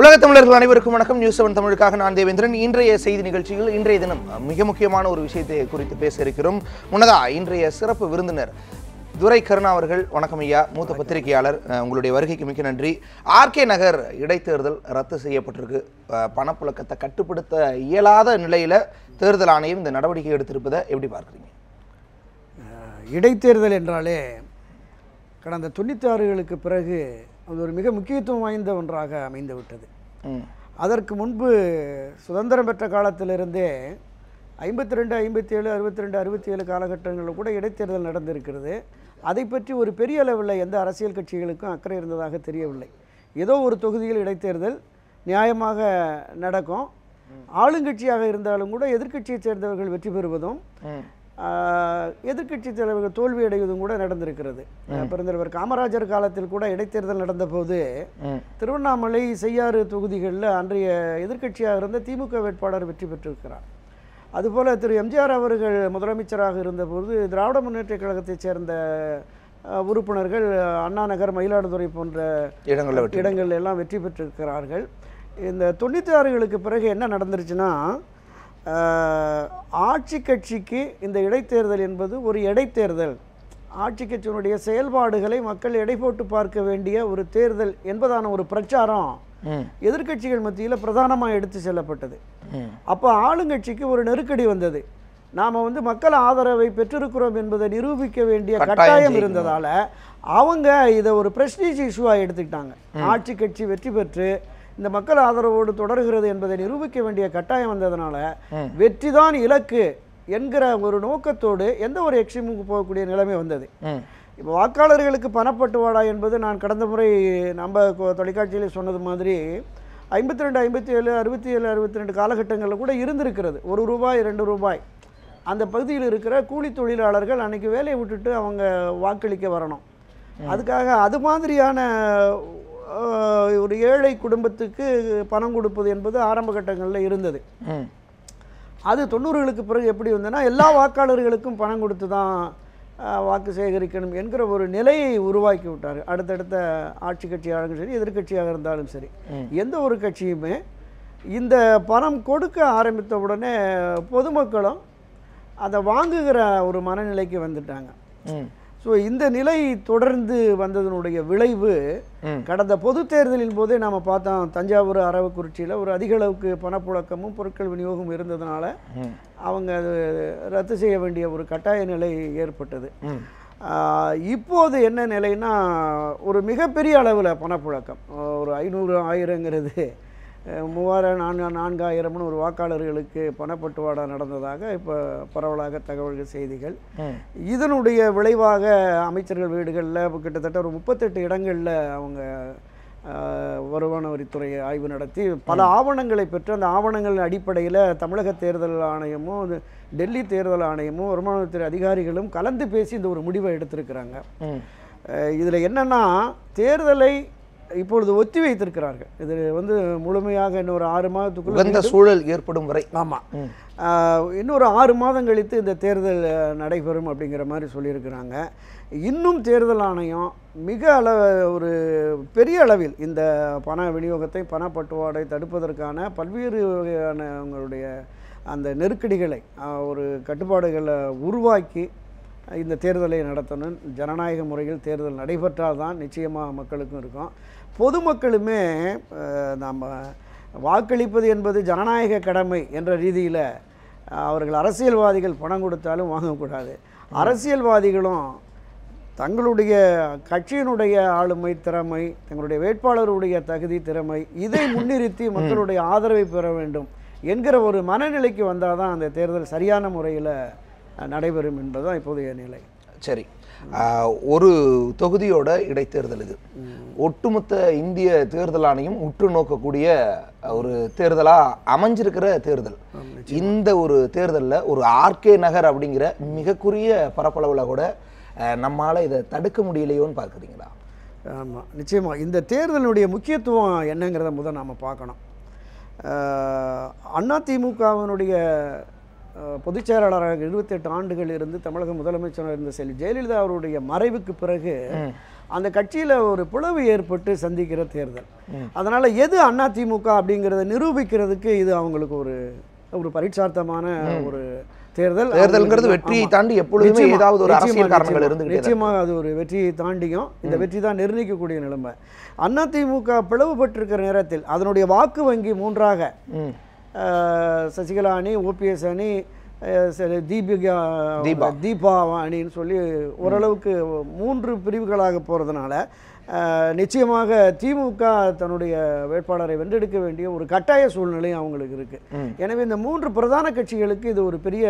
உலக தமிழர்கள் அனைவருக்கும் வணக்கம். நியூஸ் 7 தமிழுக்காக நான் தேவேந்திரன். இன்றைய செய்தி நிகழ்ச்சியில் இன்றைய தினம் மிக முக்கியமான ஒரு விஷயத்தை குறித்து பேச இருக்கிறோம். முன்னதா இன்றைய சிறப்பு விருந்தினர் துரை கருணா அவர்கள். வணக்கம் ஐயா, மூத்த பத்திரிகையாளர், உங்களுடைய வருகைக்கு மிக்க நன்றி. ஆர்கே நகர் இடைத்தேர்தல் ரத்து செய்யப்பட்டிருக்கு. பணப்புழக்கத்தை கட்டுப்படுத்த இயலாத நிலையில தேர்தல் ஆணையம் இந்த நடவடிக்கை எடுத்திருப்பதை எப்படி பார்க்குறீங்க? இடைத்தேர்தல் என்றாலே கடந்த 96களுக்கு பிறகு அது ஒரு மிக முக்கியத்துவம் வாய்ந்த ஒன்றாக அமைந்து விட்டது. அதற்கு முன்பு சுதந்திரம் பெற்ற காலத்திலிருந்தே 52, 57, 62, 67 காலகட்டங்களில் கூட இடைத்தேர்தல் நடந்திருக்கிறது. அதை பற்றி ஒரு பெரிய அளவில் எந்த அரசியல் கட்சிகளுக்கும் அக்கறை இருந்ததாக தெரியவில்லை. ஏதோ ஒரு தொகுதியில் இடைத்தேர்தல் நியாயமாக நடக்கும். ஆளுங்கட்சியாக இருந்தாலும் கூட எதிர்க்கட்சியைச் சேர்ந்தவர்கள் வெற்றி பெறுவதும் எதிர்க்கட்சி தலைவர்கள் தோல்வி அடைவதும் கூட நடந்திருக்கிறது. பெருந்தலைவர் காமராஜர் காலத்தில் கூட இடைத்தேர்தல் நடந்தபோது திருவண்ணாமலை, செய்யாறு தொகுதிகளில் அன்றைய எதிர்க்கட்சியாக இருந்த திமுக வேட்பாளர் வெற்றி பெற்றிருக்கிறார். அதுபோல் திரு எம்ஜிஆர் அவர்கள் முதலமைச்சராக இருந்தபோது திராவிட முன்னேற்றக் கழகத்தைச் சேர்ந்த உறுப்பினர்கள் அண்ணா நகர், மயிலாடுதுறை போன்ற இடங்கள் எல்லாம் வெற்றி பெற்றிருக்கிறார்கள். இந்த 96களுக்கு பிறகு என்ன நடந்துருச்சுன்னா, ஆட்சி கட்சிக்கு இந்த இடைத்தேர்தல் என்பது ஒரு இடைத்தேர்தல், ஆட்சி கட்சியினுடைய செயல்பாடுகளை மக்கள் எடை போட்டு பார்க்க வேண்டிய ஒரு தேர்தல் என்பதான ஒரு பிரச்சாரம் எதிர்க்கட்சிகள் மத்தியில் பிரதானமாக எடுத்து செல்லப்பட்டது. அப்போ ஆளுங்கட்சிக்கு ஒரு நெருக்கடி வந்தது. நாம் மக்கள் ஆதரவை பெற்றிருக்கிறோம் என்பதை நிரூபிக்க வேண்டிய கட்டாயம் இருந்ததால் அவங்க இதை ஒரு பிரஸ்டீஜ் இஷ்யூவாக எடுத்துக்கிட்டாங்க. ஆட்சி கட்சி வெற்றி பெற்று இந்த மக்கள் ஆதரவோடு தொடர்கிறது என்பதை நிரூபிக்க வேண்டிய கட்டாயம் வந்ததுனால வெற்றிதான் இலக்கு என்கிற ஒரு நோக்கத்தோடு எந்த ஒரு எக்ஸ்ட்ரீமுக்கு போகக்கூடிய நிலைமை வந்தது. இப்போ வாக்காளர்களுக்கு பணப்பட்டுவாடா என்பது நான் கடந்த முறை நம்ம தொலைக்காட்சியில் சொன்னது மாதிரி 52, 57, 67, 62 காலகட்டங்களில் கூட இருந்திருக்கிறது. ₹1, ₹2 அந்த பகுதியில் இருக்கிற கூலி தொழிலாளர்கள் அன்றைக்கி வேலையை விட்டுட்டு அவங்க வாக்களிக்க வரணும். அதுக்காக அது மாதிரியான ஒரு ஏழை குடும்பத்துக்கு பணம் கொடுப்பது என்பது ஆரம்ப கட்டங்களில் இருந்தது. அது 90களுக்கு பிறகு எப்படி வந்ததுன்னா, எல்லா வாக்காளர்களுக்கும் பணம் கொடுத்து தான் வாக்கு சேகரிக்கணும் என்கிற ஒரு நிலையை உருவாக்கி விட்டார். அடுத்தடுத்த ஆட்சி கட்சியாலும் சரி, எதிர்கட்சியாக இருந்தாலும் சரி, எந்த ஒரு கட்சியுமே இந்த பணம் கொடுக்க ஆரம்பித்த உடனே பொதுமக்களும் அதை வாங்குகிற ஒரு மனநிலைக்கு வந்துட்டாங்க. ஸோ இந்த நிலை தொடர்ந்து வந்ததனுடைய விளைவு கடந்த பொது தேர்தலின் போதே நாம் பார்த்தோம். தஞ்சாவூர், அரவக்குறிச்சியில் ஒரு அதிக அளவுக்கு பணப்புழக்கமும் பொருட்கள் விநியோகம் இருந்ததுனால அவங்க அது ரத்து செய்ய வேண்டிய ஒரு கட்டாய நிலை ஏற்பட்டது. இப்போது என்ன நிலைன்னா, ஒரு மிகப்பெரிய அளவில் பணப்புழக்கம், ஒரு 500, 1000ங்கிறது 3000, 4000 ஒரு வாக்காளர்களுக்கு பணப்பட்டுவாடா நடந்ததாக இப்போ பரவலாக தகவல்கள், செய்திகள். இதனுடைய விளைவாக அமைச்சர்கள் வீடுகளில் கிட்டத்தட்ட ஒரு 38 இடங்களில் அவங்க வருமான வரித்துறை ஆய்வு நடத்தி பல ஆவணங்களை பெற்று அந்த ஆவணங்களின் அடிப்படையில் தமிழக தேர்தல் ஆணையமும் டெல்லி தேர்தல் ஆணையமும் வருமான வரித்துறை அதிகாரிகளும் கலந்து பேசி இந்த ஒரு முடிவை எடுத்திருக்கிறாங்க. இதில் என்னென்னா, தேர்தலை இப்பொழுது ஒத்தி வைத்திருக்கிறார்கள். இது முழுமையாக இன்னொரு 6 மாதத்துக்குள்ள சூழல் ஏற்படும் வரை, ஆமாம், இன்னொரு 6 மாதம் கழித்து இந்த தேர்தல் நடைபெறும் அப்படிங்கிற மாதிரி சொல்லியிருக்கிறாங்க. இன்னும் தேர்தல் ஆணையம் மிக ஒரு பெரிய அளவில் இந்த பண விநியோகத்தை, பணப்பட்டுவாடை தடுப்பதற்கான பல்வேறு வகையான அவங்களுடைய அந்த நெருக்கடிகளை, ஒரு கட்டுப்பாடுகளை உருவாக்கி இந்த தேர்தலை நடத்தணும். ஜனநாயக முறையில் தேர்தல் நடைபெற்றால் தான் நிச்சயமாக மக்களுக்கும் இருக்கும். பொதுமக்களுமே நாம் வாக்களிப்பது என்பது ஜனநாயக கடமை என்ற ரீதியில் அவர்கள் அரசியல்வாதிகள் பணம் கொடுத்தாலும் வாங்கக்கூடாது. அரசியல்வாதிகளும் தங்களுடைய கட்சியினுடைய ஆளுமை, திறமை, தங்களுடைய வேட்பாளருடைய தகுதி, திறமை, இதை முன்னிறுத்தி மக்களுடைய ஆதரவை பெற வேண்டும் என்கிற ஒரு மனநிலைக்கு வந்தால் தான் அந்த தேர்தல் சரியான முறையில் நடைபெறும் என்பதுதான் இப்போதைய நிலை. சரி, ஒரு தொகுதியோட இடைத்தேர்தல் இது. ஒட்டுமொத்த இந்திய தேர்தல் ஆணையம் உற்று நோக்கக்கூடிய ஒரு தேர்தலாக அமைஞ்சிருக்கிற தேர்தல். இந்த ஒரு தேர்தலில் ஒரு ஆர்கே நகர் அப்படிங்கிற மிக குறுகிய பரப்பளவில் கூட நம்மளால் இதை தடுக்க முடியலையோன்னு பார்க்குறீங்களா? ஆமாம், நிச்சயமாக இந்த தேர்தலுடைய முக்கியத்துவம் என்னங்கிறத முதல் நாம் பார்க்கணும். அதிமுகவினுடைய பொதுச் செயலாளராக 28 ஆண்டுகள் இருந்து தமிழக முதலமைச்சராக இருந்த ஜெயலலிதா அவருடைய மறைவுக்கு பிறகு அந்த கட்சியில் ஒரு பிளவு ஏற்பட்டு சந்திக்கிற தேர்தல். அதனால் எது அதிமுக அப்படிங்கிறத நிரூபிக்கிறதுக்கு இது அவங்களுக்கு ஒரு பரீட்சார்த்தமான ஒரு தேர்தல்ங்கிறது வெற்றியை தாண்டி எப்பொழுதுமே ஏதாவது ஒரு அரசியல் காரணங்கள் இருந்து நிச்சயமாக அது ஒரு வெற்றியை தாண்டியும் இந்த வெற்றி தான் நிர்ணயிக்கக்கூடிய நிலைமை. அதிமுக பிளவுபட்டிருக்கிற நேரத்தில் அதனுடைய வாக்கு வங்கி மூன்றாக சசிகலா அணி, ஓபிஎஸ் அணி, தீபா அணின்னு சொல்லி ஓரளவுக்கு 3 பிரிவுகளாக போகிறதுனால நிச்சயமாக திமுக தன்னுடைய வேட்பாளரை வென்றெடுக்க வேண்டிய ஒரு கட்டாய சூழ்நிலை அவங்களுக்கு இருக்குது. எனவே இந்த 3 பிரதான கட்சிகளுக்கு இது ஒரு பெரிய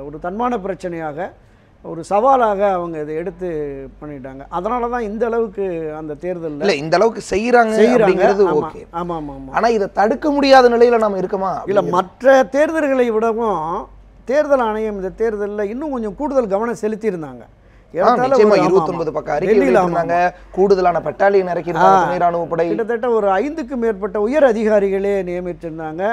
ஒரு தன்மான பிரச்சனையாக, ஒரு சவாலாக அவங்க இதை எடுத்து பண்ணிட்டாங்க. அதனால தான் இந்த அளவுக்கு அந்த தேர்தலில் இந்த அளவுக்கு செய்கிறாங்க. ஆமாம். ஆனால் இதை தடுக்க முடியாத நிலையில் நம்ம இருக்கமா? இல்லை, மற்ற தேர்தல்களை விடவும் தேர்தல் ஆணையம் இந்த தேர்தலில் இன்னும் கொஞ்சம் கூடுதல் கவனம் செலுத்தியிருந்தாங்க. 29 பக்கம் அறிக்கையில கூடுதலான பட்டாலியன் இறக்கியிருந்தாங்க. கிட்டத்தட்ட ஒரு 5க்கும் மேற்பட்ட உயர் அதிகாரிகளே நியமித்திருந்தாங்க.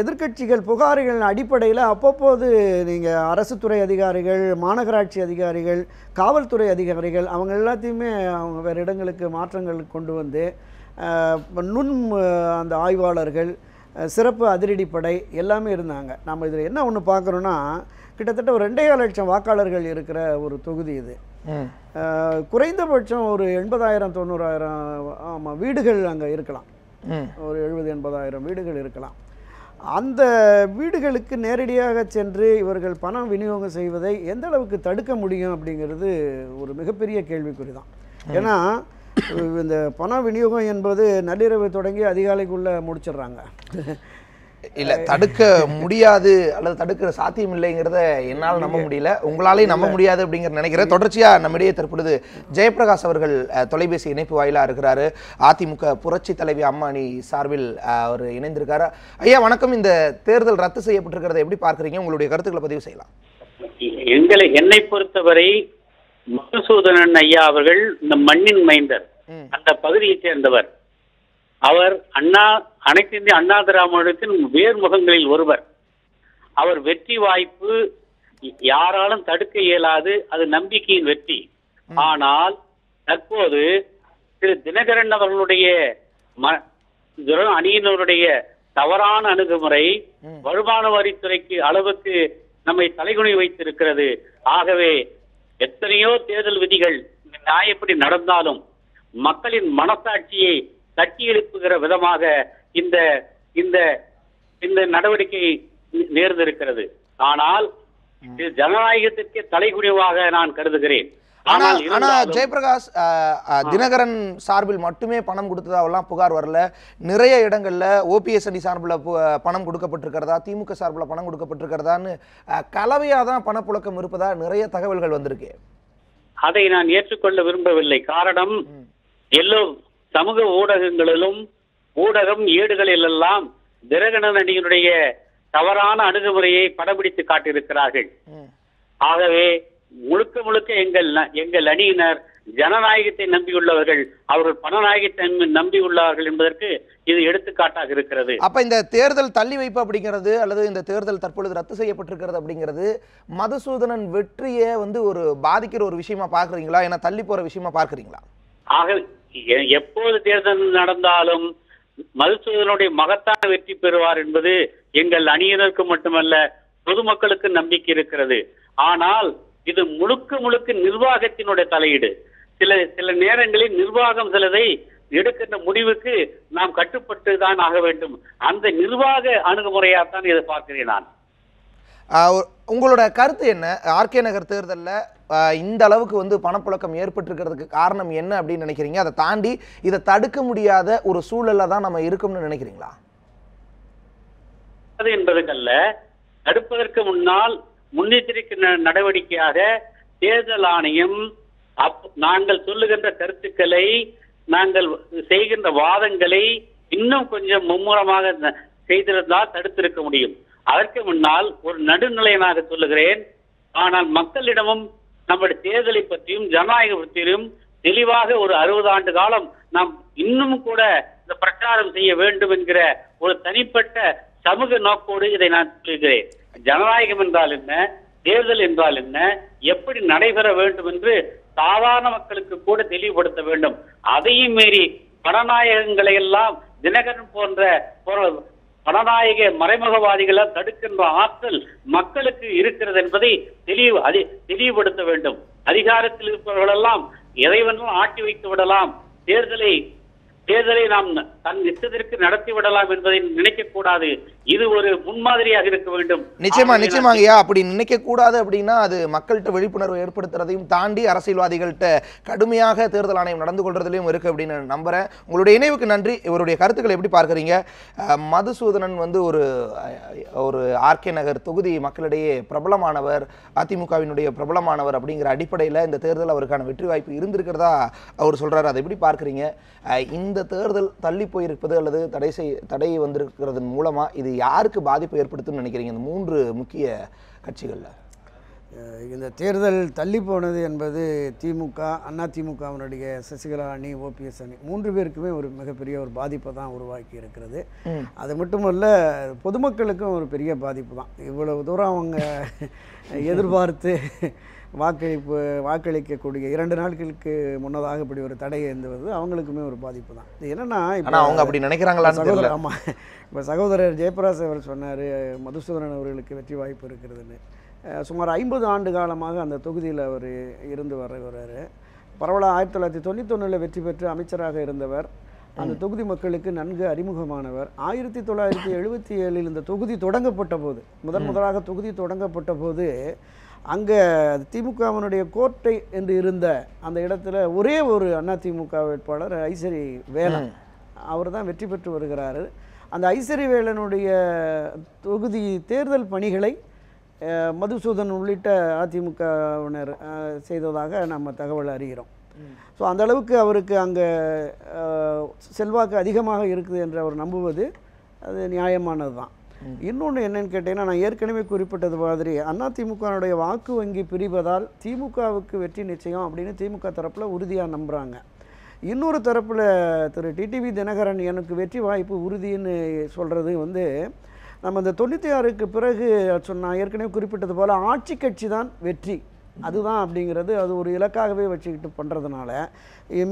எதிர்க்கட்சிகள் புகார்கள் அடிப்படையில் அப்பப்போது நீங்க அரசு துறை அதிகாரிகள், மாநகராட்சி அதிகாரிகள், காவல்துறை அதிகாரிகள் அவங்க எல்லாத்தையுமே அவங்க வேறு இடங்களுக்கு மாற்றங்கள் கொண்டு வந்து அந்த ஆய்வாளர்கள், சிறப்பு அதிரடிப்படை எல்லாமே இருந்தாங்க. நம்ம இதில் என்ன ஒன்று பார்க்குறோன்னா, கிட்டத்தட்ட ஒரு 2.5 லட்சம் வாக்காளர்கள் இருக்கிற ஒரு தொகுதி இது. குறைந்தபட்சம் ஒரு 80,000-90,000 வீடுகள் அங்கே இருக்கலாம். ஒரு 70,000-80,000 வீடுகள் இருக்கலாம். அந்த வீடுகளுக்கு நேரடியாக சென்று இவர்கள் பணம் விநியோகம் செய்வதை எந்த அளவுக்கு தடுக்க முடியும் அப்படிங்கிறது ஒரு மிகப்பெரிய கேள்விக்குறி தான். ஏன்னா இந்த பண விநியோகம் என்பது நள்ளிரவு தொடங்கி அதிகாலைக்குள்ளே முடிச்சிடுறாங்க. இல்லை, தடுக்க முடியாது அல்லது தடுக்கிற சாத்தியம் இல்லைங்கிறத என்னால் நம்ப முடியல, உங்களாலேயும் நம்ப முடியாது அப்படிங்கிற நினைக்கிறேன். தொடர்ச்சியாக நம்மிடையே தற்பொழுது ஜெயபிரகாஷ் அவர்கள் தொலைபேசி இணைப்பு வாயிலாக இருக்கிறாரு. அதிமுக புரட்சி தலைவி அம்மாணி சார்பில் அவர் இணைந்திருக்காரு. ஐயா வணக்கம். இந்த தேர்தல் ரத்து செய்யப்பட்டிருக்கிறத எப்படி பார்க்குறீங்க? உங்களுடைய கருத்துக்களை பதிவு செய்யலாம். என்னை பொறுத்தவரை மதுசூதனன் ஐயா அவர்கள் இந்த மண்ணின் மைந்தர், அந்த பகுதியைச் சேர்ந்தவர். அவர் அனைத்து இந்திய அண்ணா திராவிடத்தின் வேர்முகங்களில் ஒருவர். அவர் வெற்றி வாய்ப்பு யாராலும் தடுக்க இயலாது, அது நம்பிக்கையின் வெற்றி. ஆனால் தற்போது திரு தினகரன் அவர்களுடைய அணியினருடைய தவறான அணுகுமுறை வருமான வரித்துறைக்கு அளவுக்கு நம்மை தலைகுனி வைத்திருக்கிறது. ஆகவே எத்தனையோ தேர்தல் விதிகள் நியாயப்படி நடந்தாலும் மக்களின் மனசாட்சியை தட்டி எழுப்புகிற விதமாக இந்த இந்த இந்த நடவடிக்கை நேர்ந்திருக்கிறது. ஆனால் இது ஜனநாயகத்திற்கு தலைகுனிவாக நான் கருதுகிறேன். ஆனா ஜெயபிரகாஷ், தினகரன் சார்பில் மட்டுமே பணம் கொடுத்ததாவெல்லாம் புகார் வரல. நிறைய இடங்கள்ல ஓபிஎஸ் அணி சார்பில் பணம் கொடுக்கப்பட்டிருக்கிறதா, திமுக சார்பில் பணம் கொடுக்கப்பட்டிருக்கிறதான்னு கலவையா தான் பணப்புழக்கம் இருப்பதா நிறைய தகவல்கள் வந்திருக்கு. அதை நான் ஏற்றுக்கொள்ள விரும்பவில்லை. காரணம், எல்லோ சமூக ஊடகங்களிலும் ஊடகம் ஏடுகளிலெல்லாம் தினகரன் அணியினுடைய தவறான அணுகுமுறையை படம்பிடித்து காட்டியிருக்கிறார்கள். ஆகவே முழுக்க முழுக்க எங்கள் அணியினர் ஜனநாயகத்தை நம்பியுள்ளவர்கள், அவர்கள் பணநாயகத்தை நம்பியுள்ளார்கள் என்பதற்கு இது எடுத்துக்காட்டாக இருக்கிறது. அப்ப இந்த தேர்தல் தள்ளி வைப்பு அப்படிங்கிறது அல்லது இந்த தேர்தல் தற்பொழுது ரத்து செய்யப்பட்டிருக்கிறது அப்படிங்கிறது மதுசூதனன் வெற்றியை ஒரு பாதிக்கிற ஒரு விஷயமா பாக்குறீங்களா? ஏன்னா தள்ளி போற விஷயமா பார்க்கறீங்களா? ஆக எப்போது தேர்தல் நடந்தாலும் மதுசூதனுடைய மகத்தான வெற்றி பெறுவார் என்பது எங்கள் அணியினருக்கு மட்டுமல்ல, பொதுமக்களுக்கு நம்பிக்கை இருக்கிறது. ஆனால் இது முழுக்க முழுக்க நிர்வாகத்தினுடைய தலையீடு. சில நேரங்களில் நிர்வாகம் சிலதை எடுக்கின்ற முடிவுக்கு நாம் கட்டுப்பட்டு தான் ஆக வேண்டும். அந்த நிர்வாக அணுகுமுறையாத்தான் இதை பார்க்கிறேன் நான். உங்களோட கருத்து என்ன? ஆர்கே நகர் தேர்தலில் இந்த அளவுக்கு பணப்புழக்கம் ஏற்பட்டிருக்கிறதுக்கு காரணம் என்ன அப்படின்னு நினைக்கிறீங்க? அதை தாண்டி இதை தடுக்க முடியாத ஒரு சூழல்ல தான் நம்ம இருக்கோம்னு நினைக்கிறீங்களா? அது என்பதற்கல்ல, தடுப்பதற்கு முன்னால் முன்னெச்சரிக்கை நடவடிக்கையாக தேர்தல் ஆணையம் நாங்கள் சொல்லுகின்ற கருத்துக்களை, நாங்கள் செய்கின்ற வாதங்களை இன்னும் கொஞ்சம் மும்முரமாக செய்திருந்தால் தடுத்திருக்க முடியும். அதற்கு முன்னால் ஒரு நடுநிலையனாக சொல்லுகிறேன். ஆனால் மக்களிடமும் நம்முடைய தேர்தலை பற்றியும் ஜனநாயக பற்றியும் தெளிவாக ஒரு 60 ஆண்டு காலம் நாம் இன்னும் கூட இந்த பிரச்சாரம் செய்ய வேண்டும் என்கிற ஒரு தனிப்பட்ட சமூக நோக்கோடு இதை நான் சொல்கிறேன். ஜனநாயகம் என்றால் என்ன, தேர்தல் என்றால் என்ன, எப்படி நடைபெற வேண்டும் என்று சாதாரண மக்களுக்கு கூட தெளிவுபடுத்த வேண்டும். அதையும் மீறி பணநாயகங்களை எல்லாம் தினகரன் போன்ற பணநாயக மறைமுகவாதிகளால் தடுக்கின்ற ஆற்றல் மக்களுக்கு இருக்கிறது என்பதை தெளிவுபடுத்த வேண்டும். அதிகாரத்தில் இருப்பவர்கள் எல்லாம் எதை வேணாலும் ஆட்டி வைத்து விடலாம், தேர்தலை நாம் தன் இஷ்டத்திற்கு நடத்தி விடலாம் என்பதை நினைக்க கூடாது. இது ஒரு முன்மாதிரியாக இருக்க வேண்டும். நிச்சயமாங்கய்யா. அப்படி நினைக்க கூடாது அப்படின்னா அது மக்கள்கிட்ட விழிப்புணர்வு ஏற்படுத்துறதையும் தாண்டி அரசியல்வாதிகள்கிட்ட கடுமையாக தேர்தல் ஆணையம் நடந்து கொள்றதுலயும் இருக்கு அப்படின்னு நம்புறேன். உங்களுடைய இணைவுக்கு நன்றி. இவருடைய கருத்துக்களை எப்படி பார்க்கறீங்க? மதுசூதனன் வந்து ஒரு ஆர்கே நகர் தொகுதி மக்களிடையே பிரபலமானவர், அதிமுகவினுடைய பிரபலமானவர் அப்படிங்கிற அடிப்படையில் இந்த தேர்தல் அவருக்கான வெற்றி வாய்ப்பு இருந்திருக்கிறதா அவர் சொல்றாரு. அதை எப்படி பார்க்குறீங்க? இந்த தேர்தல் தள்ளி போயிருப்பது அல்லது தடை வந்திருக்கிறதன் மூலமா இது யாருக்கு பாதிப்பு ஏற்படுத்தும்னு நினைக்கிறீங்க? இந்த 3 முக்கிய கட்சிகள்ல இந்த தேர்தல் தள்ளி போனது என்பது திமுக, அதிமுகவினுடைய சசிகலா அணி, ஓபிஎஸ் அணி 3 பேருக்குமே ஒரு மிகப்பெரிய ஒரு பாதிப்பை தான் உருவாக்கி இருக்கிறது. அது மட்டுமல்ல, பொதுமக்களுக்கும் ஒரு பெரிய பாதிப்பு தான். இவ்வளவு தூரம் அவங்க எதிர்பார்த்து வாக்களிக்கக்கூடிய 2 நாட்களுக்கு முன்னதாக இப்படி ஒரு தடை இருந்தது அவங்களுக்குமே ஒரு பாதிப்பு தான். இது என்னன்னா, இப்போ அவங்க அப்படி நினைக்கிறாங்களான்னு தெரியல. ஆமாம், இப்போ சகோதரர் ஜெயபிரகாஷ் அவர் சொன்னார் மதுசூதனன் அவர்களுக்கு வெற்றி வாய்ப்பு இருக்கிறதுன்னு. சுமார் 50 ஆண்டு காலமாக அந்த தொகுதியில் அவர் இருந்து வர்றாரு. பரவலாக 1991 வெற்றி பெற்று அமைச்சராக இருந்தவர். அந்த தொகுதி மக்களுக்கு நன்கு அறிமுகமானவர். 1977 இந்த தொகுதி தொடங்கப்பட்ட போது, முதலாக தொகுதி தொடங்கப்பட்ட போது அங்கே திமுகவினுடைய கோட்டை என்று இருந்த அந்த இடத்துல ஒரே ஒரு அதிமுக வேட்பாளர் ஐசரி வேலன், அவர் தான் வெற்றி பெற்று வருகிறார். அந்த ஐசரி வேலனுடைய தொகுதி தேர்தல் பணிகளை மதுசூதன் உள்ளிட்ட அதிமுகவினர் செய்ததாக நம்ம தகவல் அறிகிறோம். ஸோ அந்த அளவுக்கு அவருக்கு அங்கே செல்வாக்கு அதிகமாக இருக்குது என்று அவர் நம்புவது அது நியாயமானது தான். இன்னொன்று என்னன்னு கேட்டீங்கன்னா, நான் ஏற்கனவே குறிப்பிட்டது மாதிரி அதிமுகவுடைய வாக்கு வங்கி பிரிவதால் திமுகவுக்கு வெற்றி நிச்சயம் அப்படின்னு திமுக தரப்பில் உறுதியாக நம்புகிறாங்க. இன்னொரு தரப்பில் திரு டிடிவி தினகரன் எனக்கு வெற்றி வாய்ப்பு உறுதின்னு சொல்கிறது வந்து, நம்ம இந்த 96க்கு பிறகு நான் ஏற்கனவே குறிப்பிட்டது போல் ஆட்சி கட்சி தான் வெற்றி, அதுதான் அப்படிங்கிறது அது ஒரு இலக்காகவே வச்சுக்கிட்டு பண்ணுறதுனால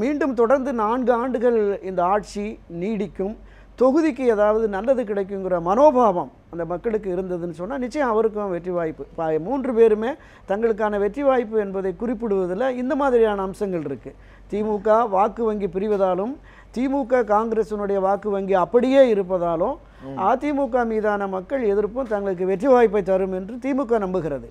மீண்டும் தொடர்ந்து 4 ஆண்டுகள் இந்த ஆட்சி நீடிக்கும், தொகுதிக்கு ஏதாவது நல்லது கிடைக்குங்கிற மனோபாவம் அந்த மக்களுக்கு இருந்ததுன்னு சொன்னால் நிச்சயம் அவருக்கும் வெற்றி வாய்ப்பு. 3 பேருமே தங்களுக்கான வெற்றி வாய்ப்பு என்பதை குறிப்பிடுவதில் இந்த மாதிரியான அம்சங்கள் இருக்குது. திமுக வாக்கு வங்கி பிரிவதாலும், திமுக காங்கிரஸினுடைய வாக்கு வங்கி அப்படியே இருப்பதாலும் அதிமுக மீதான மக்கள் எதிர்ப்பும் தங்களுக்கு வெற்றி வாய்ப்பை தரும் என்று திமுக நம்புகிறது.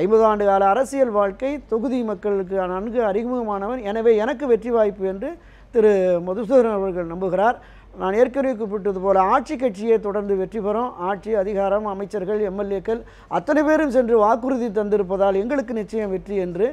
50 ஆண்டு கால அரசியல் வாழ்க்கை தொகுதி மக்களுக்கு நன்கு அறிமுகமானவன், எனவே எனக்கு வெற்றி வாய்ப்பு என்று திரு மதுசூதனன் அவர்கள் நம்புகிறார். நான் ஏற்கனவே குறிப்பிட்டது போல ஆட்சி கட்சியை தொடர்ந்து வெற்றி பெறும், ஆட்சி அதிகாரம் அமைச்சர்கள் எம்எல்ஏக்கள் அத்தனை பேரும் சென்று வாக்குறுதி தந்திருப்பதால் எங்களுக்கு நிச்சயம் வெற்றி என்று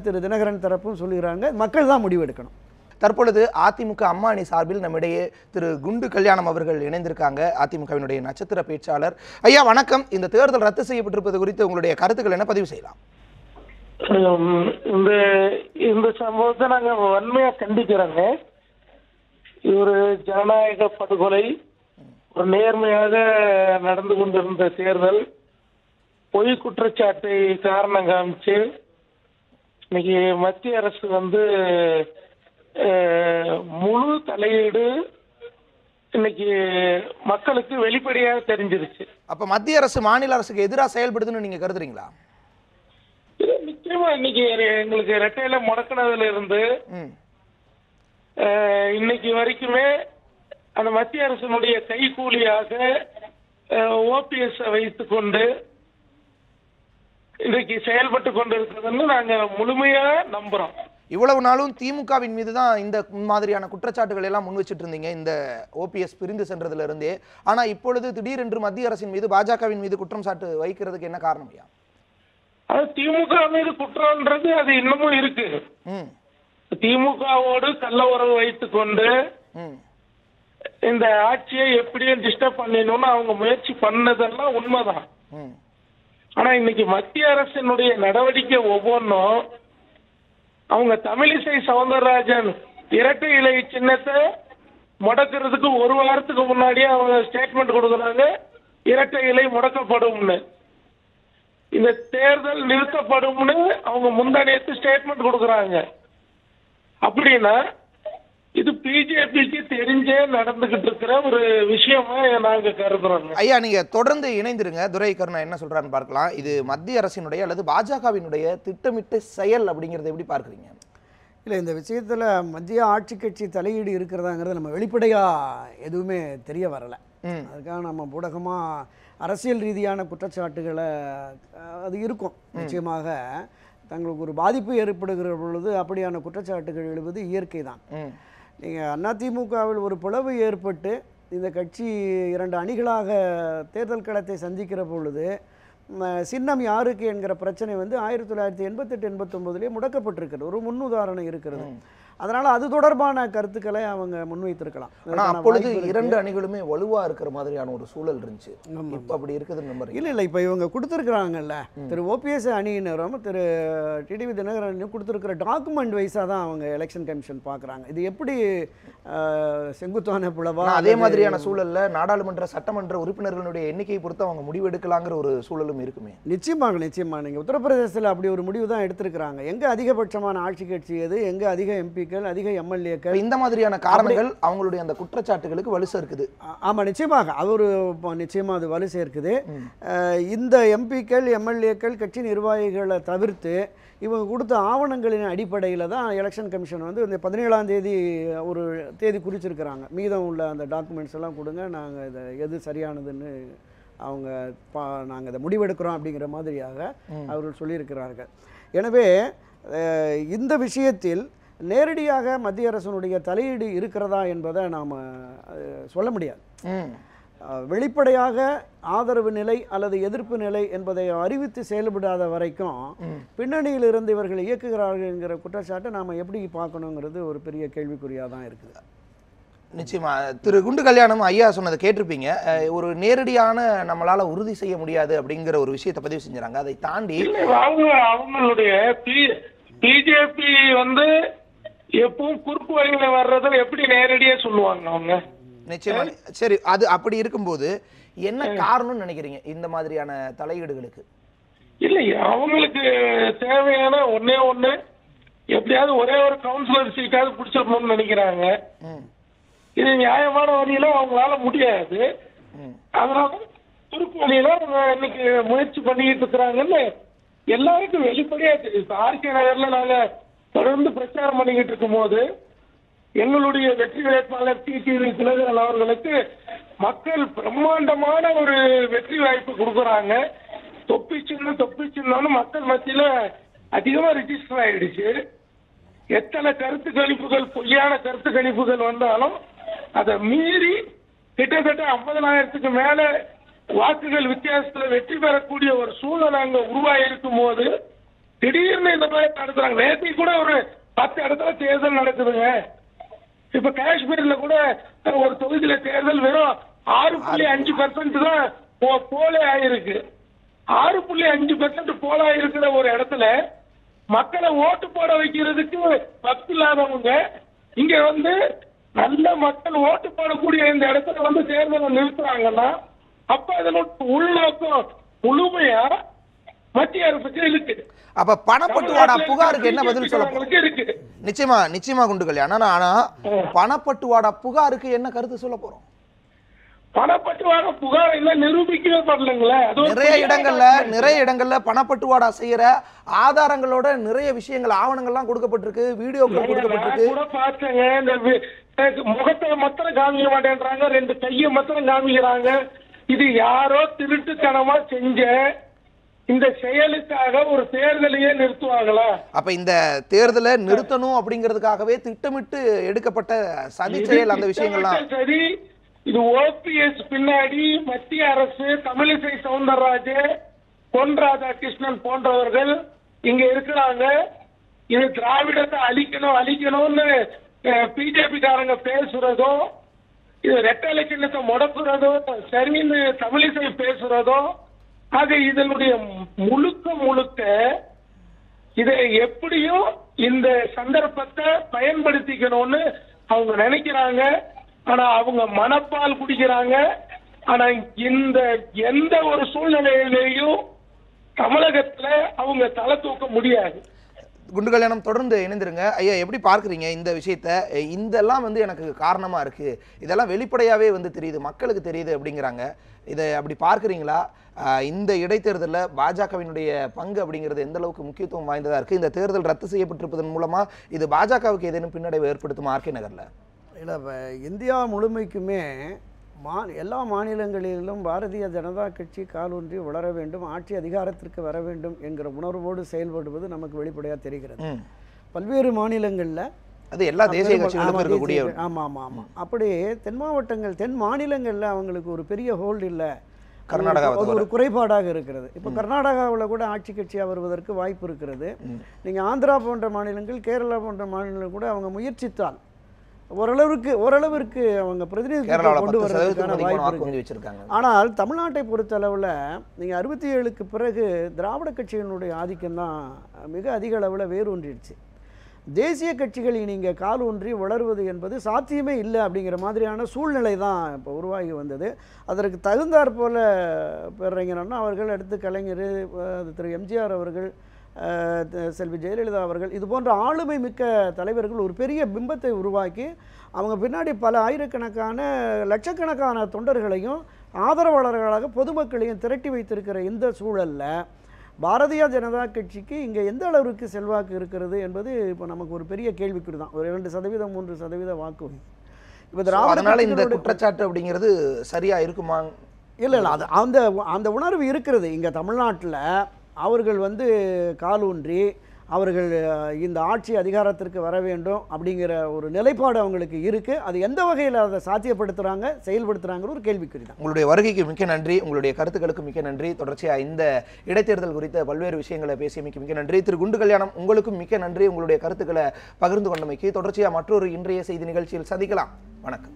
திரு தினகரன் தரப்பும் சொல்லுகிறாங்க. மக்கள் தான் முடிவெடுக்கணும். தற்பொழுது அதிமுக அம்மா அணி சார்பில் நம்மிடையே திரு குண்டு கல்யாணம் அவர்கள் இணைந்திருக்காங்க, அதிமுகவினுடைய நட்சத்திர பேச்சாளர். ஐயா வணக்கம். இந்த தேர்தல் ரத்து செய்யப்பட்டிருப்பது குறித்து உங்களுடைய கருத்துக்கள் என்ன பதிவு செய்யலாம்? இந்த சம்பவத்தை நாங்கள் வன்மையாக கண்டிக்கிறோங்க. இது ஒரு ஜனநாயக படுகொலை, ஒரு நேர்மையாக நடந்து கொண்டிருந்த தேர்தல் பொய் குற்றச்சாட்டை காரணம் காமிச்சு இன்னைக்கு மத்திய அரசு முழு தலையீடு இன்னைக்கு மக்களுக்கு வெளிப்படையாக தெரிஞ்சிருச்சு. அப்ப மத்திய அரசு மாநில அரசுக்கு எதிராக செயல்படுதுன்னு நீங்க கருதுறீங்களா? நிச்சயமா இன்னைக்கு எங்களுக்கு ரெட்டையில முடக்கினதுல இருந்து இன்னைக்கு வரைக்குமே அந்த மத்திய அரசினுடைய கைகூலியாக ஓபிஎஸ் வைத்துக் கொண்டு இன்றைக்கு செயல்பட்டு கொண்டிருக்கிறதுன்னு நாங்க முழுமையா நம்புறோம். இவ்வளவு நாளும் திமுகவின் மீது தான் இந்த மாதிரியான குற்றச்சாட்டுகள் எல்லாம் முன் வச்சுட்டு இருந்தீங்க, இந்த ஓபிஎஸ் பிரிந்து சென்றதுல இருந்தே. ஆனா இப்பொழுது திடீரென்று மத்திய அரசின் மீது பாஜகவின் மீது குற்றம் சாட்டு வைக்கிறதுக்கு என்ன காரணம் ஐயா? அது திமுக மீது குற்றம்ன்றது அது இன்னமும் இருக்கு. திமுகவோடு கள்ள உறவு வைத்துக் கொண்டு இந்த ஆட்சியை எப்படியும் டிஸ்டர்ப் பண்ணணும்னு அவங்க முயற்சி பண்ணதெல்லாம் உண்மைதான். ஆனா இன்னைக்கு மத்திய அரசினுடைய நடவடிக்கை ஒவ்வொன்றும் அவங்க தமிழிசை சவுந்தரராஜன் இரட்டை இலை சின்னத்தை முடக்கிறதுக்கு 1 வாரத்துக்கு முன்னாடியே அவங்க ஸ்டேட்மெண்ட் கொடுக்குறாங்க, இரட்டை இலை முடக்கப்படும்னு. இந்த தேர்தல் நிறுத்தப்படும்னு அவங்க முந்தானேத்து ஸ்டேட்மெண்ட் கொடுக்குறாங்க. அப்படின்னா இது பிஜேபிக்கு தெரிஞ்சே நடந்துகிட்டு இருக்கிற ஒரு விஷயமா நாங்க கருதுறோம். ஐயா, நீங்க தொடர்ந்து இணைந்திருங்க. துரை கருணா என்ன சொல்றான்னு பார்க்கலாம். இது மத்திய அரசினுடைய அல்லது பாஜகவினுடைய திட்டமிட்ட செயல் அப்படிங்கறத எப்படி பார்க்கறீங்க? இல்லை, இந்த விஷயத்தில் மத்திய ஆட்சி கட்சி தலையீடு இருக்கிறதாங்கிறது நம்ம வெளிப்படையாக எதுவுமே தெரிய வரலை. அதுக்காக நம்ம ஊடகமாக அரசியல் ரீதியான குற்றச்சாட்டுகளை அது இருக்கும். நிச்சயமாக தங்களுக்கு ஒரு பாதிப்பு ஏற்படுகிற பொழுது அப்படியான குற்றச்சாட்டுகள் எழுவது இயற்கை தான். நீங்கள் அதிமுகவில் ஒரு பிளவு ஏற்பட்டு இந்த கட்சி 2 அணிகளாக தேர்தல் களத்தை சந்திக்கிற பொழுது சின்னம் யாருக்கு என்கிற பிரச்சனை வந்து 1988-89 முடக்கப்பட்டிருக்கிறது. ஒரு முன்னுதாரணம் இருக்கிறது. அதனால அது தொடர்பான கருத்துக்களை அவங்க முன்வைத்திருக்கலாம். ஆனா அப்பொழுது 2 அணிகளுமே வலுவா இருக்கிற மாதிரியான ஒரு சூழல் இருந்துச்சு. இப்ப அப்படி இருக்குதுன்னு நம்புறீங்க? இல்ல இப்ப இவங்க கொடுத்துருக்காங்கல்ல, திரு ஓபிஎஸ் அணியினரும் திரு டிடிவி தினகரன் கொடுத்துருக்கிற டாக்குமெண்ட் வைஸா தான் அவங்க எலெக்ஷன் கமிஷன் பாக்குறாங்க. இது எப்படி செங்குத்தான பிளவா? அதே மாதிரியான சூழல்ல நாடாளுமன்ற சட்டமன்ற உறுப்பினர்களுடைய எண்ணிக்கையை பொறுத்து அவங்க முடிவு எடுக்கலாங்கிற ஒரு சூழலும் இருக்குமே. நிச்சயமாக நீங்க உத்தரப்பிரதேசத்தில் அப்படி ஒரு முடிவு தான் எடுத்திருக்கிறாங்க. எங்க அதிகபட்சமான ஆட்சி கட்சி எது, எங்க அதிக எம்பிக்கள், அதிக எம்எல்ஏக்கள், இந்த மாதிரியான காரணங்கள் அவங்களுடைய அந்த குற்றச்சாட்டுகளுக்கு வலு சேர்க்குது. ஆமா, நிச்சயமாக நிச்சயமா அது வலு சேர்க்குது. இந்த எம்பிக்கள் எம்எல்ஏக்கள் கட்சி நிர்வாகிகளை தவிர்த்து இவங்க கொடுத்த ஆவணங்களின் அடிப்படையில் தான் எலெக்ஷன் கமிஷன் வந்து இந்த 17ஆம் தேதி ஒரு தேதி குறிச்சிருக்கிறாங்க. மீதம் உள்ள அந்த டாக்குமெண்ட்ஸ் எல்லாம் கொடுங்க, நாங்கள் இதை எது சரியானதுன்னு அவங்க நாங்கள் இதை முடிவெடுக்கிறோம் அப்படிங்கிற மாதிரியாக அவர்கள் சொல்லியிருக்கிறார்கள். எனவே இந்த விஷயத்தில் நேரடியாக மத்திய அரசினுடைய தலையீடு இருக்கிறதா என்பதை நாம் சொல்ல முடியாது. வெளிப்படையாக ஆதரவு நிலை அல்லது எதிர்ப்பு நிலை என்பதை அறிவித்து செயல்படாத வரைக்கும் பின்னணியில் இருந்து இவர்கள் இயக்குகிறார்கள் என்கிற குற்றச்சாட்டை நாம் எப்படி பார்க்கணுங்கிறது ஒரு பெரிய கேள்விக்குறியாக தான் இருக்குது. நிச்சயமா திரு குண்டு கல்யாணம் ஐயா சொன்னதை கேட்டிருப்பீங்க. ஒரு நேரடியான நம்மளால உறுதி செய்ய முடியாது அப்படிங்கிற ஒரு விஷயத்தை பதிவு செஞ்சாங்க. அதை தாண்டி அவங்களுடைய பிஜேபி வந்து எப்பவும் குறுக்கு வழியில வர்றத எப்படி நேரடியா சொல்லுவாங்க அவங்க? நிச்சயமா. சரி, அது அப்படி இருக்கும்போது என்ன காரணம்னு நினைக்கிறீங்க இந்த மாதிரியான தலையீடுகளுக்கு? இல்லை, அவங்களுக்கு தேவையான ஒண்ணு எப்படியாவது ஒரே ஒரு கவுன்சிலர் சீட்டாவது பிடிச்சிடணும்னு நினைக்கிறாங்க. இது நியாயமான வழியில அவங்களால முடியாது. அதனால குறுக்கு வழியில இன்னைக்கு முயற்சி பண்ணிட்டு இருக்கிறாங்கன்னு எல்லாருக்கும் வெளிப்படையா தெரியும். ஆர்கே நகர்ல நாங்க தொடர்ந்து பிரச்சாரம் பண்ணிக்கிட்டு இருக்கும் போது எங்களுடைய வெற்றி வேட்பாளர் டிடிவி தினகரன் அவர்களுக்கு மக்கள் பிரம்மாண்டமான ஒரு வெற்றி வாய்ப்பு கொடுக்குறாங்க. தொப்பி சின்னம்னு மக்கள் மத்தியில அதிகமா ரிஜிஸ்டர் ஆயிடுச்சு. எத்தனை கருத்து கணிப்புகள், பொய்யான கருத்து கணிப்புகள் வந்தாலும் அதை மீறி கிட்டத்தட்ட 50,000க்கு மேல வாக்குகள் வித்தியாசத்துல வெற்றி பெறக்கூடிய ஒரு சூழல் அங்க உருவாகி இருக்கும் போது திடீர்னு இந்த மாதிரி நடத்துறாங்க. நேற்று கூட ஒரு 10 இடத்துல தேர்தல் நடக்குதுங்க. இப்ப காஷ்மீர்ல கூட ஒரு தொகுதியில தேர்தல் வெறும் 6.5% தான் போலே ஆயிருக்கு. 6.5% போல இருக்கிற ஒரு இடத்துல மக்களை ஓட்டு போட வைக்கிறதுக்கு பத்து இல்லாதவங்க இங்க வந்து நல்ல மக்கள் ஓட்டு போடக்கூடிய இந்த இடத்துல வந்து தேர்தலை நிறுத்துறாங்கன்னா அப்ப அதனோட உள்நோக்கம் முழுமையா மத்திய அரசுக்கு இருக்கு. அப்ப பணப்பட்டுவாடா புகாருக்கு என்ன பதில் சொல்ல? நிச்சயமா குண்டு கல்யாணம். ஆனா பணப்பட்டுவாடா புகாருக்கு என்ன கருத்து சொல்ல போறோம்? பணப்பட்டுவாடா புகார் என்ன நிரூபிக்கவே படலங்களே. நிறைய இடங்கள்ல பணப்பட்டுவாடா செய்யற ஆதாரங்களோட நிறைய விஷயங்கள் ஆவணங்கள்லாம் கொடுக்கப்பட்டிருக்கு, வீடியோக்கள் கொடுக்கப்பட்டிருக்கு. கூட பார்த்தேங்க. இந்த முகத்தை மாத்திரம் காமிக்க மாட்டேன்றாங்க, 2 கையை மாத்திரம் காமிக்கிறாங்க. இது யாரோ திருட்டுத்தனமா செஞ்ச இந்த செயலுக்காக ஒரு தேர்தலையே நிறுத்துவாங்களா? அப்ப இந்த தேர்தலை நிறுத்தணும் அப்படிங்கிறதுக்காகவே திட்டமிட்டு எடுக்கப்பட்ட சதி செயல் அந்த விஷயங்கள்லாம் சரி. இது ஓபிஎஸ் பின்னாடி மத்திய அரசு, தமிழிசை சவுந்தரராஜன், பொன் ராதாகிருஷ்ணன் போன்றவர்கள் இங்க இருக்கிறாங்க. இது திராவிடத்தை அழிக்கணும்னு பிஜேபி காரங்க பேசுறதோ, இது ரெட்டை சின்னத்தை முடக்குறதோ சரின்னு தமிழிசை பேசுறதோ, ஆக இதனுடைய முழுக்க இதை எப்படியும் இந்த சந்தர்ப்பத்தை பயன்படுத்திக்கணும்னு அவங்க நினைக்கிறாங்க. ஆனா அவங்க மனப்பால் குடிக்கிறாங்க. ஆனா இந்த எந்த ஒரு சூழ்நிலையிலேயும் தமிழகத்துல அவங்க தலை தூக்க முடியாது. குண்டு கல்யாணம் தொடர்ந்து இணைந்திருங்க ஐயா. எப்படி பார்க்குறீங்க இந்த விஷயத்த? இதெல்லாம் வந்து எனக்கு காரணமா இருக்கு, இதெல்லாம் வெளிப்படையாவே வந்து தெரியுது, மக்களுக்கு தெரியுது அப்படிங்கிறாங்க. இதை அப்படி பார்க்குறீங்களா? இந்த இடைத்தேர்தலில் பாஜகவினுடைய பங்கு அப்படிங்கிறது எந்த அளவுக்கு முக்கியத்துவம் வாய்ந்ததா இருக்கு? இந்த தேர்தல் ரத்து செய்யப்பட்டிருப்பதன் மூலமா இது பாஜகவுக்கு ஏதேனும் பின்னடைவு ஏற்படுத்துமா ஆர்கே நகர்ல? இல்லை, இந்தியா முழுமைக்குமே எல்லா மாநிலங்களிலும் பாரதிய ஜனதா கட்சி காலூன்றி வளர வேண்டும், ஆட்சி அதிகாரத்திற்கு வர வேண்டும் என்கிற உணர்வோடு செயல்படுவது நமக்கு வெளிப்படையாக தெரிகிறது. பல்வேறு மாநிலங்களில் அது எல்லா தேசிய கட்சிகளுக்கும் இருக்கக்கூடிய ஆமாம் ஆமாம் ஆமாம் அப்படி தென் மாநிலங்களில் அவங்களுக்கு ஒரு பெரிய ஹோல்டு இல்லை, கர்நாடகா ஒரு குறைபாடாக இருக்கிறது. இப்போ கர்நாடகாவில் கூட ஆட்சி கட்சியாக வருவதற்கு வாய்ப்பு இருக்கிறது. நீங்கள் ஆந்திரா போன்ற மாநிலங்கள், கேரளா போன்ற மாநிலங்கள் கூட அவங்க முயற்சித்தால் ஓரளவிற்கு அவங்க பிரதிநிதித்துவம் கொண்டு வருவதற்கான வாய்ப்பு வச்சிருக்காங்க. ஆனால் தமிழ்நாட்டை பொறுத்த அளவில் நீங்கள் 67க்கு பிறகு திராவிட கட்சிகளுடைய ஆதிக்கம் தான் மிக அதிக அளவில் வேரூன்றிடுச்சு. தேசிய கட்சிகள் நீங்கள் கால் ஊன்றி வளருவது என்பது சாத்தியமே இல்லை அப்படிங்கிற மாதிரியான சூழ்நிலை தான் இப்போ உருவாகி வந்தது. அதற்கு தகுந்தாற் போல பேரறிஞர் அவர்கள், அடுத்து கலைஞர், திரு எம்ஜிஆர் அவர்கள், செல்வி ஜெயலலிதா அவர்கள், இது போன்ற ஆளுமை மிக்க தலைவர்கள் ஒரு பெரிய பிம்பத்தை உருவாக்கி அவங்க பின்னாடி பல ஆயிரக்கணக்கான லட்சக்கணக்கான தொண்டர்களையும் ஆதரவாளர்களாக பொதுமக்களையும் திரட்டி வைத்திருக்கிற இந்த சூழலில் பாரதிய ஜனதா கட்சிக்கு இங்கே எந்த அளவுக்கு செல்வாக்கு இருக்கிறது என்பது இப்போ நமக்கு ஒரு பெரிய கேள்விக்குறி தான். ஒரு 2%, 3% வாக்கு. இப்போ திராவிட இந்த குற்றச்சாட்டு அப்படிங்கிறது சரியா இருக்குமா? இல்லை, அது அந்த உணர்வு இருக்கிறது. இங்கே தமிழ்நாட்டில் அவர்கள் வந்து காலூன்றி அவர்கள் இந்த ஆட்சி அதிகாரத்திற்கு வர வேண்டும் அப்படிங்கிற ஒரு நிலைப்பாடு அவங்களுக்கு இருக்குது. அது எந்த வகையில் அதை சாத்தியப்படுத்துகிறாங்க, செயல்படுத்துகிறாங்கிற ஒரு கேள்விக்குறி தான். உங்களுடைய வருகைக்கு மிக்க நன்றி, உங்களுடைய கருத்துக்களுக்கு மிக்க நன்றி. தொடர்ச்சியாக இந்த இடைத்தேர்தல் குறித்த பல்வேறு விஷயங்களை பேசியமைக்கு மிக்க நன்றி. திரு குண்டு கல்யாணம், உங்களுக்கும் மிக்க நன்றி உங்களுடைய கருத்துக்களை பகிர்ந்து கொண்டமைக்கு. தொடர்ச்சியாக மற்றொரு இன்றைய செய்தி நிகழ்ச்சியில் சந்திக்கலாம். வணக்கம்.